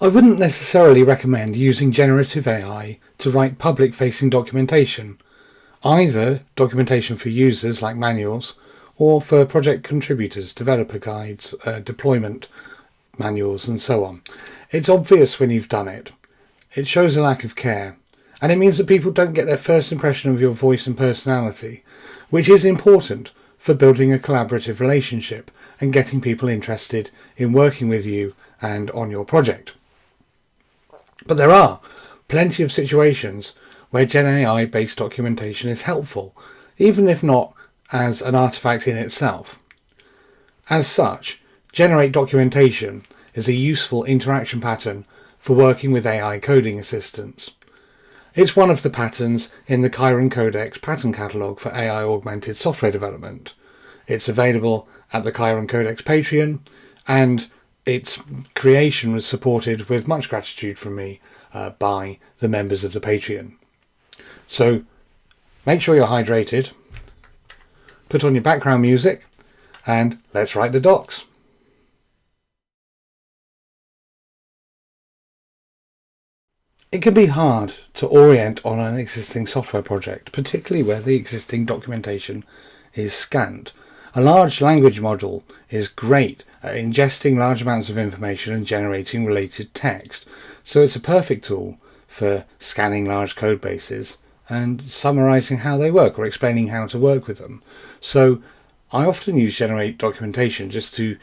I wouldn't necessarily recommend using generative AI to write public-facing documentation, either documentation for users like manuals or for project contributors, developer guides, deployment manuals and so on. It's obvious when you've done it. It shows a lack of care, and it means that people don't get their first impression of your voice and personality, which is important for building a collaborative relationship and getting people interested in working with you and on your project. But there are plenty of situations where Gen AI based documentation is helpful, even if not as an artifact in itself. As such, generate documentation is a useful interaction pattern for working with AI coding assistants. It's one of the patterns in the Chiron Codex pattern catalogue for AI augmented software development. It's available at the Chiron Codex Patreon, and its creation was supported with much gratitude from me by the members of the Patreon. So make sure you're hydrated, put on your background music, and let's write the docs. It can be hard to orient on an existing software project, particularly where the existing documentation is scant. A large language model is great at ingesting large amounts of information and generating related text, so it's a perfect tool for scanning large code bases and summarizing how they work or explaining how to work with them. So I often use generate documentation just to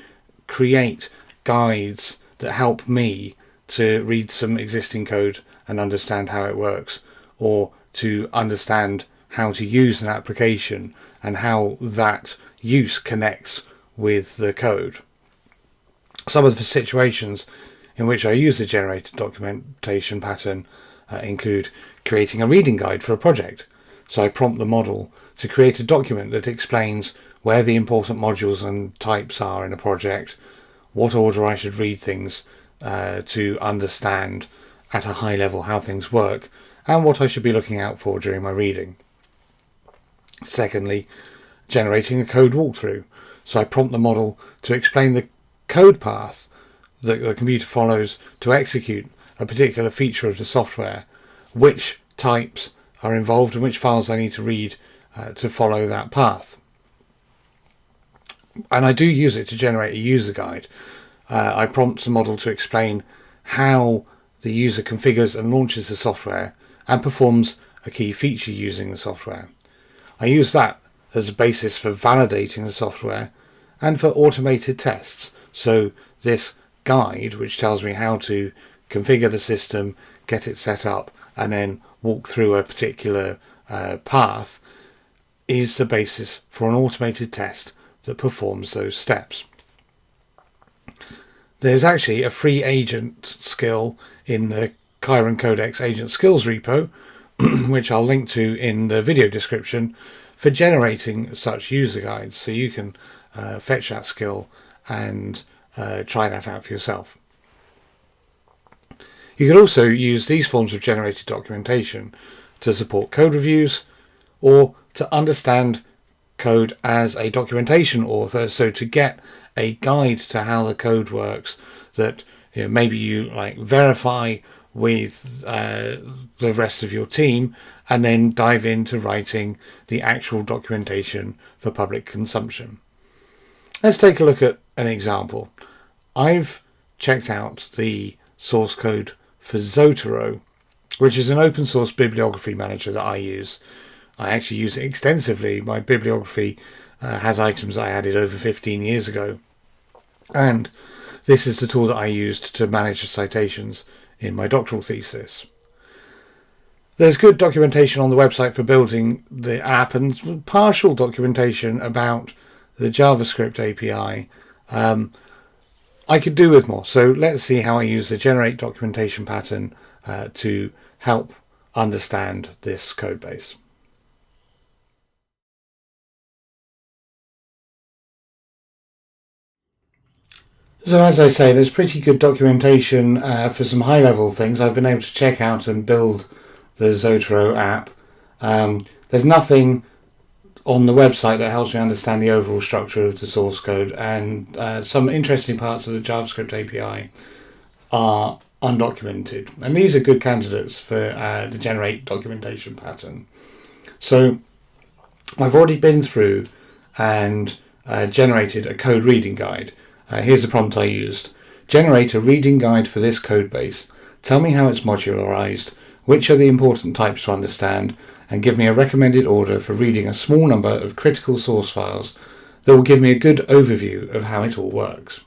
create guides that help me to read some existing code and understand how it works, or to understand how to use an application and how that use connects with the code. Some of the situations in which I use the generated documentation pattern include creating a reading guide for a project. So I prompt the model to create a document that explains where the important modules and types are in a project, what order I should read things to understand at a high level how things work, and what I should be looking out for during my reading. Secondly, generating a code walkthrough. So I prompt the model to explain the code path that the computer follows to execute a particular feature of the software, which types are involved and which files I need to read to follow that path. And I do use it to generate a user guide. I prompt the model to explain how the user configures and launches the software and performs a key feature using the software. I use that as a basis for validating the software and for automated tests. So this guide, which tells me how to configure the system, get it set up, and then walk through a particular path, is the basis for an automated test that performs those steps. There's actually a free agent skill in the Chiron Codex Agent Skills repo, which I'll link to in the video description, for generating such user guides. So you can fetch that skill and try that out for yourself. You can also use these forms of generated documentation to support code reviews or to understand code as a documentation author, so to get a guide to how the code works that maybe you verify with the rest of your team, and then dive into writing the actual documentation for public consumption. Let's take a look at an example. I've checked out the source code for Zotero, which is an open source bibliography manager that I use. I actually use it extensively. My bibliography has items I added over 15 years ago, and this is the tool that I used to manage the citations in my doctoral thesis. There's good documentation on the website for building the app and partial documentation about the JavaScript API. I could do with more, so let's see how I use the generate documentation pattern to help understand this code base. So as I say, there's pretty good documentation for some high-level things. I've been able to check out and build the Zotero app. There's nothing on the website that helps me understand the overall structure of the source code, and some interesting parts of the JavaScript API are undocumented. And these are good candidates for the generate documentation pattern. So I've already been through and generated a code reading guide. Here's the prompt I used. Generate a reading guide for this code base. Tell me how it's modularized, which are the important types to understand, and give me a recommended order for reading a small number of critical source files that will give me a good overview of how it all works.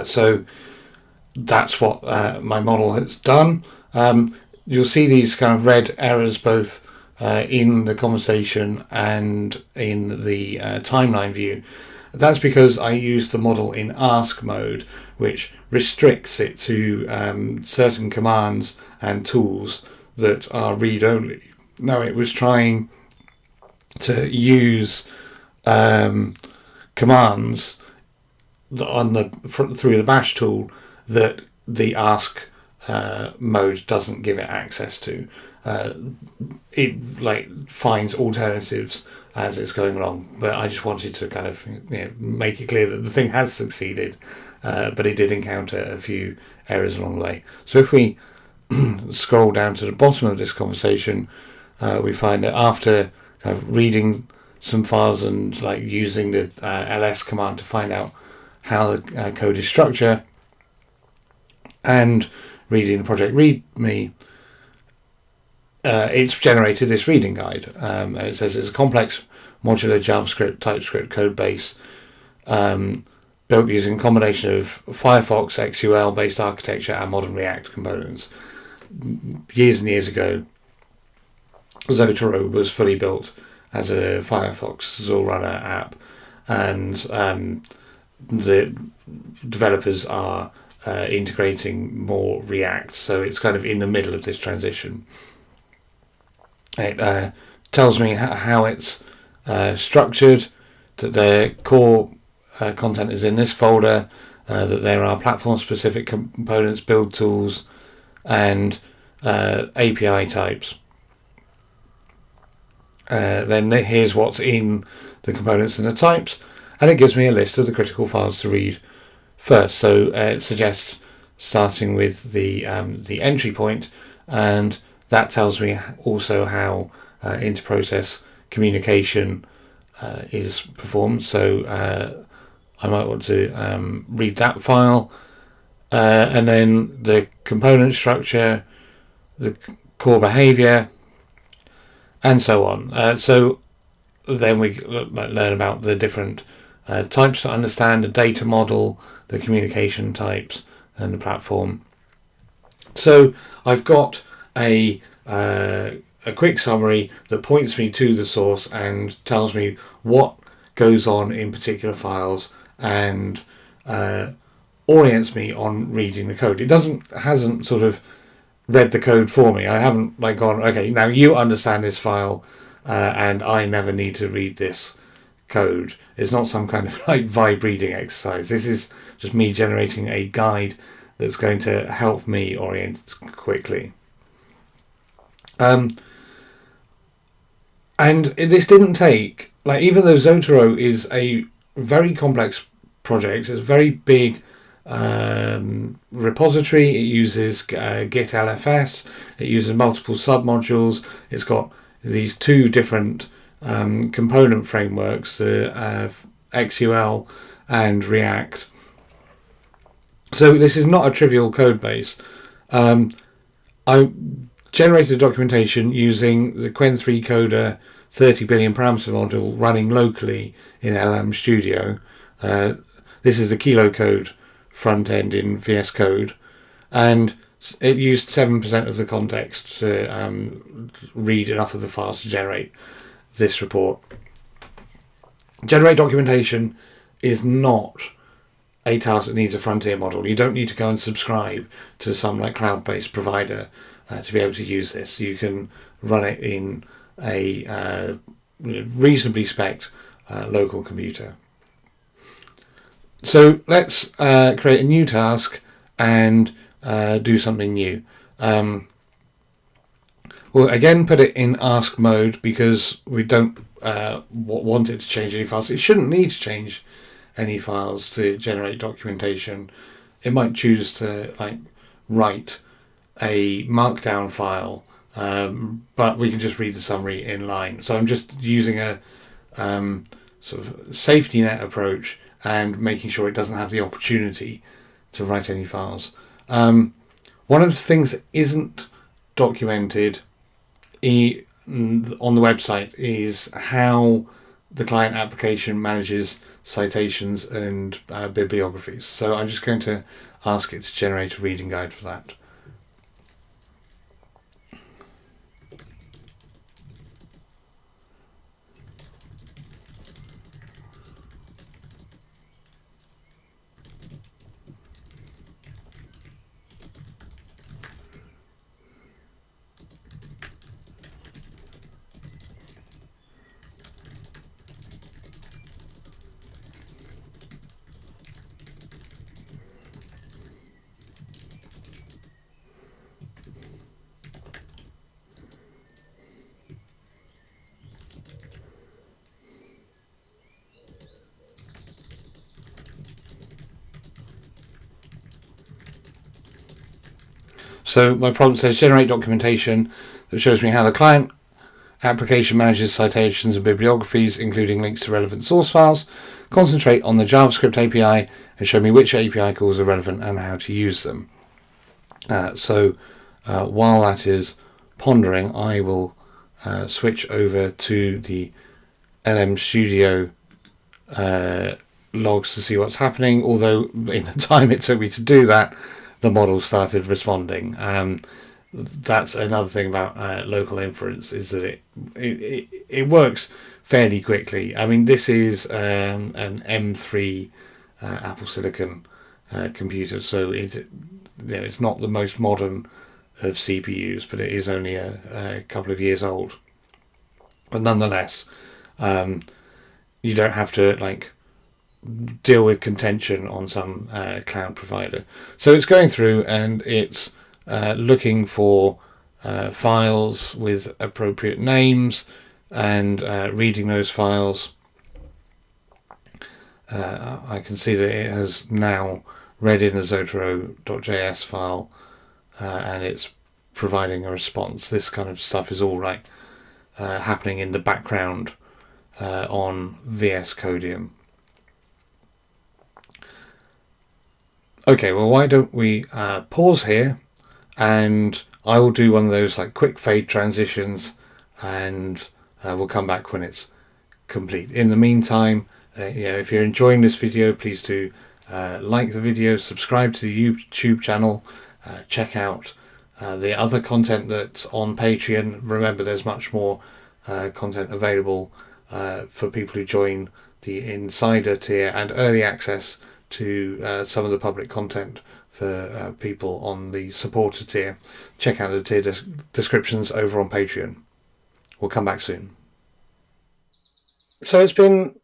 So that's what my model has done. You'll see these kind of red errors both in the conversation and in the timeline view. That's because I use the model in ask mode, which restricts it to certain commands and tools that are read-only. Now, it was trying to use commands on through the bash tool that the ask mode doesn't give it access to. It finds alternatives as it's going along, but I just wanted to kind of make it clear that the thing has succeeded, but it did encounter a few errors along the way. So if we scroll down to the bottom of this conversation, we find that after kind of reading some files and using the ls command to find out how the code is structured, and reading the project readme, it's generated this reading guide. And it says it's a complex modular JavaScript TypeScript code base built using a combination of Firefox XUL based architecture and modern React components. Years and years ago, Zotero was fully built as a Firefox Xorunner app, and the developers are integrating more React, so it's kind of in the middle of this transition. It tells me how it's structured, that the core content is in this folder, that there are platform-specific components, build tools, and API types. Then here's what's in the components and the types, and it gives me a list of the critical files to read first. So it suggests starting with the entry point, and that tells me also how inter-process communication is performed. So I might want to read that file, and then the component structure, the core behavior, and so on. So then we learn about the different types to understand, the data model, the communication types, and the platform. So I've got a quick summary that points me to the source and tells me what goes on in particular files, and orients me on reading the code. It hasn't sort of read the code for me. I haven't gone, okay, now you understand this file, and I never need to read this code. It's not some kind of vibe reading exercise. This is just me generating a guide that's going to help me orient quickly. And this didn't take, even though Zotero is a very complex project, it's a very big repository. It uses Git LFS. It uses multiple submodules. It's got these two different component frameworks, the XUL and React. So this is not a trivial code base. I generated documentation using the Qwen3 Coder 30 billion parameter model running locally in LM Studio. This is the Kilo code front end in VS Code, and it used 7% of the context to read enough of the files to generate this report. Generate documentation is not a task that needs a frontier model. You don't need to go and subscribe to some cloud-based provider to be able to use this. You can run it in a reasonably spec'd local computer. So let's create a new task and do something new. We'll again put it in ask mode because we don't want it to change any files. It shouldn't need to change any files to generate documentation. it might choose to like write a markdown file, but we can just read the summary in line. So I'm just using a sort of safety net approach and making sure it doesn't have the opportunity to write any files. One of the things that isn't documented on the website is how the client application manages citations and bibliographies. So I'm just going to ask it to generate a reading guide for that. So my prompt says generate documentation that shows me how the client application manages citations and bibliographies, including links to relevant source files. Concentrate on the JavaScript API and show me which API calls are relevant and how to use them. So while that is pondering, I will switch over to the LM Studio logs to see what's happening, although in the time it took me to do that, the model started responding. That's another thing about local inference, is that it works fairly quickly. I mean, this is an M3 Apple Silicon computer, so it's not the most modern of CPUs, but it is only a couple of years old. But nonetheless, you don't have to like deal with contention on some cloud provider. So it's going through and it's looking for files with appropriate names and reading those files. I can see that it has now read in the Zotero.js file and it's providing a response. This kind of stuff is all right happening in the background on VS Codium. Okay, well, why don't we pause here, and I will do one of those like quick fade transitions, and we'll come back when it's complete. In the meantime, if you're enjoying this video, please do like the video, subscribe to the YouTube channel, check out the other content that's on Patreon. Remember, there's much more content available for people who join the Insider tier and early access to some of the public content for people on the supporter tier. Check out the tier descriptions over on Patreon. We'll come back soon. So it's been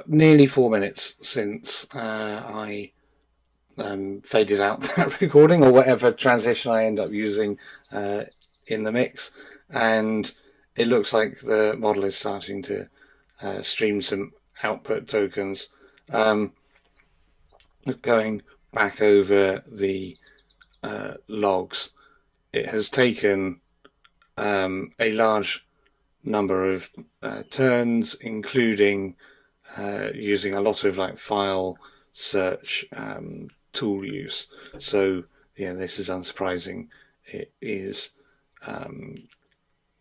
nearly 4 minutes since I faded out that recording, or whatever transition I end up using in the mix, and it looks like the model is starting to stream some output tokens. Going back over the logs, it has taken a large number of turns, including using a lot of like file search tool use. So this is unsurprising. It is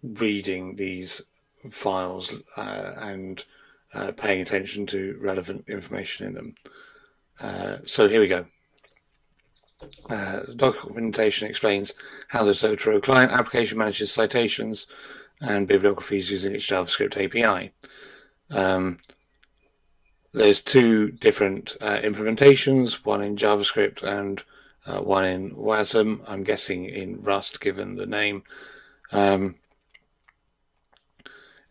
reading these files and paying attention to relevant information in them. So here we go. Documentation explains how the Zotero client application manages citations and bibliographies using its JavaScript API. There's two different implementations, one in JavaScript and one in WASM. I'm guessing in Rust, given the name. It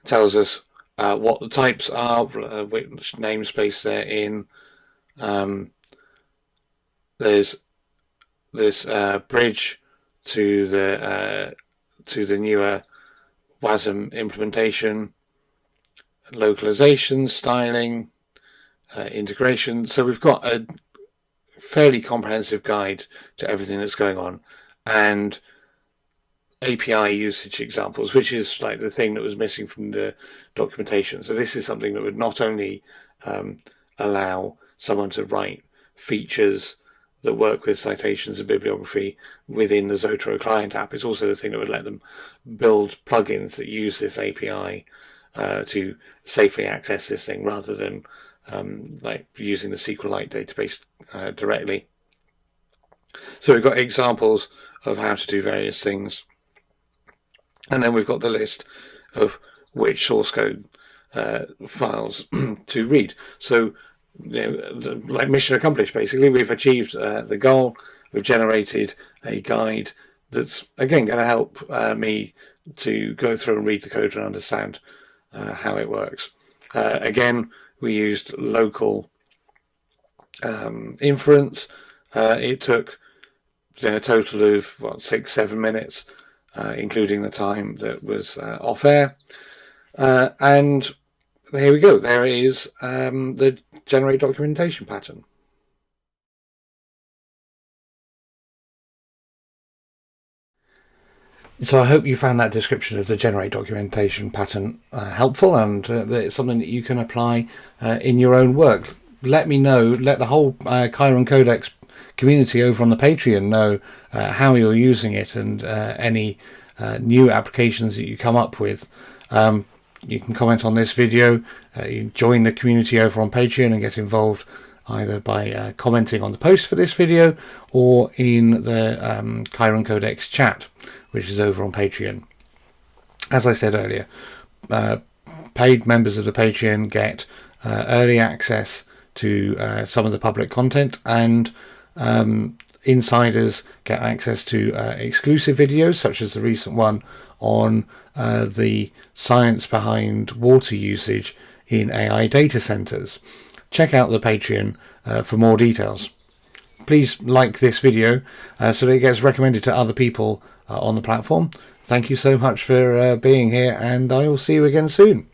tells us what the types are, which namespace they're in. There's this bridge to the newer WASM implementation, localization, styling, integration. So we've got fairly comprehensive guide to everything that's going on, and API usage examples, which is like the thing that was missing from the documentation. So this is something that would not only allow someone to write features that work with citations and bibliography within the Zotero client app, it's also the thing that would let them build plugins that use this API to safely access this thing, rather than like using the SQLite database directly. So we've got examples of how to do various things, and then we've got the list of which source code files to read. So, like, mission accomplished, basically. We've achieved the goal. We've generated a guide that's, again, going to help me to go through and read the code and understand how it works. Again, we used local inference. It took a total of 6-7 minutes, including the time that was off air. And here we go. There is the generate documentation pattern. So I hope you found that description of the generate documentation pattern helpful, and it's something that you can apply in your own work. Let me know, let the whole Chiron Codex community over on the Patreon know how you're using it, and any new applications that you come up with. You can comment on this video, you join the community over on Patreon and get involved either by commenting on the post for this video or in the Chiron Codex chat, which is over on Patreon. As I said earlier, paid members of the Patreon get early access to some of the public content, and insiders get access to exclusive videos, such as the recent one on the science behind water usage in AI data centers. Check out the Patreon for more details. Please like this video so that it gets recommended to other people on the platform. Thank you so much for being here, and I will see you again soon.